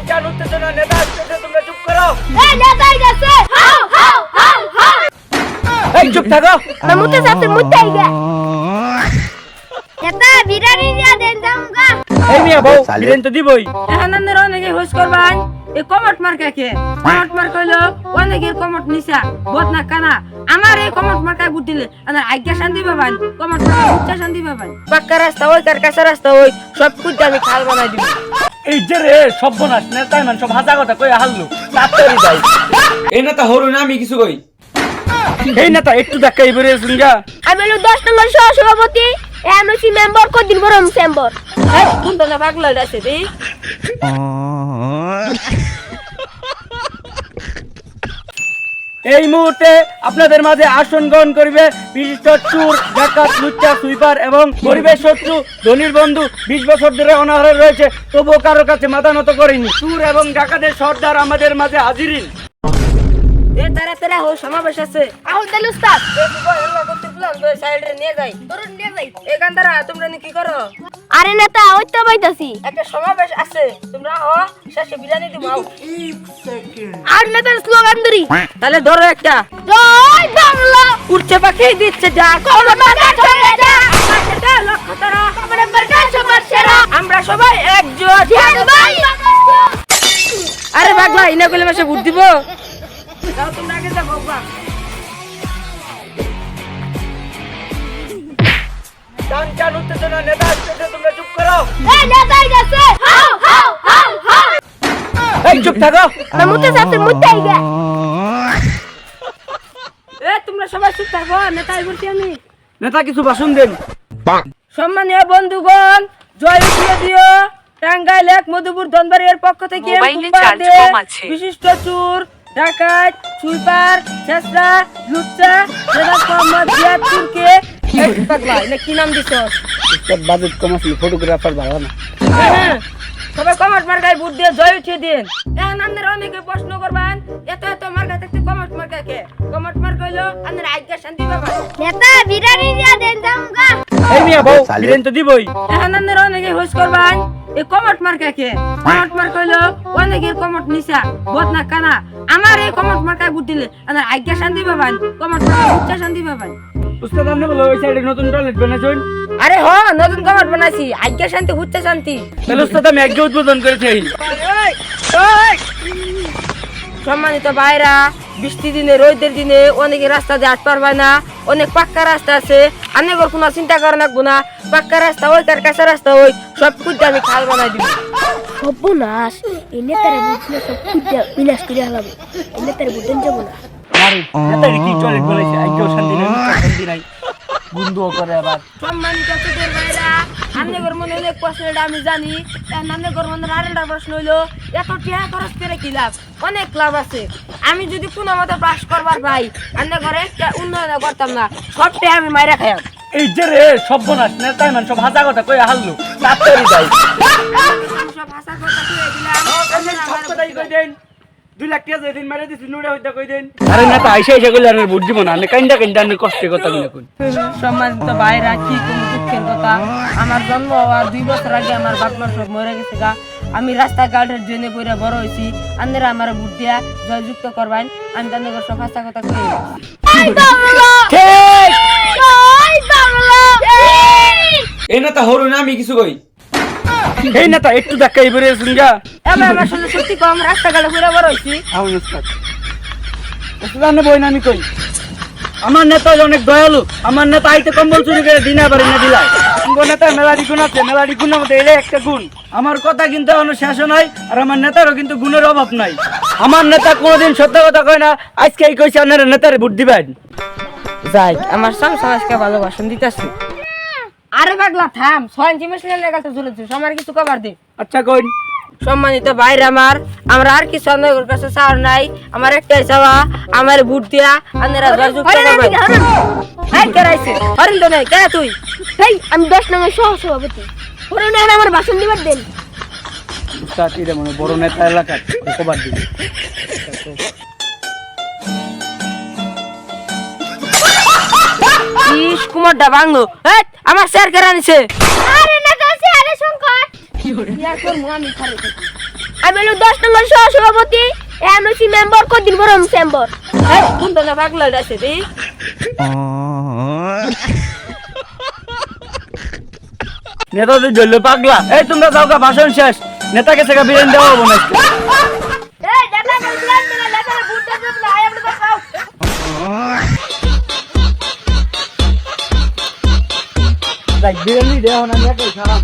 টান উত্তেজনা নেতা আসছে, তোমরা চুপ করো। এই নেতাই গেছে হাও হাও হাও হাও এই চুপ থাকো। মুতে সাথে মুতে গে নেতা বিরানি নিয়া দেন জামগা এই মিয়া বউ বিরেন তো দিবই। এখানে অনেকে হোস করবান এই কমট মার্কা কে কমট মার্ক হইলো অনেকের কমট নিসা বদনা কানা আমার এই কমট মার্কায় বুট দিলে আমার আজ্ঞা শান্তি পাবেন কমট মার্কা উচ্চ শান্তি পাবেন পাক্কা রাস্তা ওই কার কাঁচা রাস্তা ওই সব কুদ্দা আমি খাল বানাই দিব এই যে রে সর্বনাশ নেতাই মান সব হাজা কথা কই হারলু তাড়াতাড়ি যাই। এই নেতা হরু না আমি কিছু কই। এই নেতা একটু দেখাই বেরে শুনগা। আমি হলো 10 নম্বর সহসভাপতি এমসি মেম্বার কদিন বড় মেম্বার এই কোন তো না পাগলা আছে রে এই মুহূর্তে আপনাদের মাঝে আসন গ্রহণ করিবে বিশিষ্ট চোর ডাকাত লুচ্চা সুইপার এবং পরিবেশ শত্রু ধনির বন্ধু 20 বছর ধরে অনাহারে রয়েছে, তবুও কারোর কাছে মাথা নত করেনি। চোর এবং ডাকাতের সর্দার আমাদের মাঝে হাজিরিন। এ তারা তারা হো সমাবেশ আছে আহুল দেল উস্তাদ এই কি কই হল্লা করতে বললাম তো সাইডে নিয়ে যাই তরুণ নিয়ে যাই এখান দ্বারা তোমরা কি করো আরে নেতা ওই তো বাইতাছি একটা সমাবেশ আছে তোমরা হ শেষে বিরিয়ানি দিব আর নেতার স্লোগান ধরি তাহলে ধরো একটা জয় বাংলা উঠছে পাখি দিচ্ছে যা কোন বাধা চলে যা সেটা লক্ষ্য তারা আমরা বর্গা সবার সেরা আমরা সবাই একজোট ভাই আরে পাগলা ইনা কইলে মাসে ভোট দিব যাও তোমরা আগে যাও বাবা টান উত্তেজনা নেতা আসছে, তোমরা চুপ করো। এই নেতাই গেছে হাও হাও হাও হাও এই চুপ থাকো। মুতে সাথে মুতে গে এ তোমরা সবাই চুপ থাকো নেতাই বলছি আমি নেতা কিছু ভাষণ দেন। সম্মানীয় বন্ধুগণ জয় উঠিয়ে দিও টাঙ্গাইল এক মধুপুর ধনবাড়ির পক্ষ থেকে মোবাইলে উপহার চার্জ দিয়ে কম আছে। বিশিষ্ট চোর ডাকাত সুইপার ছেসরা লুচ্চা জনাব মোহাম্মদ জিয়াদপুরকে পাগলা এটা কি নাম দিছস উস্তাদ বাজেট কম আছে, ফটোগ্রাফার ভালো না। হ্যাঁ, সবাই কমেন্ট মার্কায় ভোট দিয়ে জয় উঠিয়ে দিন এখন আপনারা অনেকে প্রশ্ন করবেন এত এত মার্কা থাকতে কমেন্ট মার্কা কে কমেন্ট মার্কা হইলো আপনারা আজ্ঞা শান্তি পাবেন নেতা বিরানি নিয়া দেন জামগা এই মিয়া বউ বিরেন তো দিবই। এখন আপনারা অনেকে হোস করবেন এই কমেন্ট মার্কা কে কমেন্ট মার্কা হইলো অনেকের কমেন্ট নিসা বদনা কানা আমার এই কমেন্ট মার্কায় ভোট দিলে আপনারা আজ্ঞা শান্তি পাবেন কমেন্ট মার্কা উচ্চ শান্তি পাবেন উস্তাদ আপনি বলো ওই সাইডে নতুন টয়লেট বানাইছেন। আরে হ নতুন কমেন্ট বানাইছি আজ্ঞা শান্তি উচ্চ শান্তি তাহলে উস্তাদ আমি আগে উদ্বোধন করেছি। সম্মানিত ভাইরা বৃষ্টি দিনে রোদের দিনে অনেকে রাস্তা দিয়ে হাঁট পারবে না অনেক পাক্কা রাস্তা আছে অনেকের কোনো চিন্তা করে রাখবো না পাক্কা রাস্তা ওই কার কাঁচা রাস্তা ওই সব কুদ্দা আমি খাল বানাই দিব সর্বনাশ এই নেতারে বুঝলে সব খুঁজে বিলাস করে হালাবো এই নেতারে বুঝেন যাবো না আরে নেতা কি টয়লেট বানাইছে, আগে শান্তি নাই শান্তি নাই বন্ধুও করে আবার। সম্মানিত ছোটের ভাইরা আপনাদের মনে অনেক প্রশ্ন এটা আমি জানি আপনাদের মনে আরেকটা প্রশ্ন হইলো এত টিয়া খরচ করে কি লাভ অনেক লাভ আছে আমি যদি কোনো মতো পাস করবার ভাই আপনার ঘরে একটা উন্নয়ন করতাম না সবটাই আমি মাইরা খাই এই যে রে সর্বনাশ নেতাই মান সব হাজা কথা কই হারলু তাড়াতাড়ি যাই। সব ভাষা কথা কয়ে দিলাম সব কথাই কই দেন। 2 লাখ টাকা যেদিন মেরে দিছি নুড়ে হইতা কই দেন। আরে নেতা আইসা আইসা কইলে আর ভোট দিব না, কাইন্দা কাইন্দা আমি কষ্টে কথা বলে কই। সম্মানিত ভাইরা কি কোন দুঃখের কথা আমার জন্ম হওয়ার 2 বছর আগে আমার বাপ মা সব মরে গেছে গা আমি রাস্তাঘাটের জন্য পড়ে বড় হইছি আপনারা আমার ভোট দিয়া জয়যুক্ত করবেন আমি তাদের সব ভাষা কথা কই জয় বাংলা ঠিক জয় বাংলা এই নেতা হরু না আমি কিছু কই। এই নেতা একটু দেখাই বেরে শুনগা। আমি আমার আসলে সত্যি কম রাস্তাঘাটে ঘুরে বড় হইছি আউন উস্তাদ উস্তাদ না বই না আমি কই আমার নেতা অনেক দয়ালু, আমার নেতা আইতে কম্বল চুরি করে দিনা পারি না দিলাই। আমার নেতা মেলাডি গুণ আছে, মেলাডি গুণ মধ্যে এলে একটা গুণ। আমার কথা কিন্তু এখনো শেষ নাই আর আমার নেতারও কিন্তু গুণের অভাব নাই। আমার নেতা কোনোদিন সত্য কথা কয় না, আজকে এই কইছে আপনারা নেতারে ভোট দিবেন। যাই আমার সমাজকে ভালোবাসন দিতেছি আরে পাগলা থাম 6 ইঞ্চি মেশিনের লেগাতে ঝুলেছিস আমার কিছু কভার দে আচ্ছা কই সম্মানিত ভাইরা আমার আমরা আর কিছু আপনাদের কাছে চাওয়ার নাই আমার একটাই চাওয়া আমার ভোট দিয়া আপনারা জয়যুক্ত করবেন এই কেরাইছে হরিন্দ নাই কে তুই এই আমি 10 নম্বর সহসভাপতি পুরো না আমার ভাষণ দিবার দেন উস্তাদ এটা মানে বড় নেতা এলাকার কবার দিবে। ইস কুমারটা ভাঙলো এই আমার স্যার কেরা নিছে আরে নেতা আছে আরে সংকট ইয়া করমু আমি খালি আমি হলো 10 নম্বর সহসভাপতি এনওসি মেম্বার কদিন বড় মেম্বার এই কোন তো পাগলা আছে রে নেতাদের জন্য পাগলা। এই তোমরা যাও গা, ভাষণ শেষ। নেতাকে সেকা বিরিয়ানি দেওয়া হবো না আজকে। এই দেখা গেল লেখা ভোট দেব না আই আমরা খাও যাই, বিরিয়ানি দেওয়া না, আমি একাই খারাপ।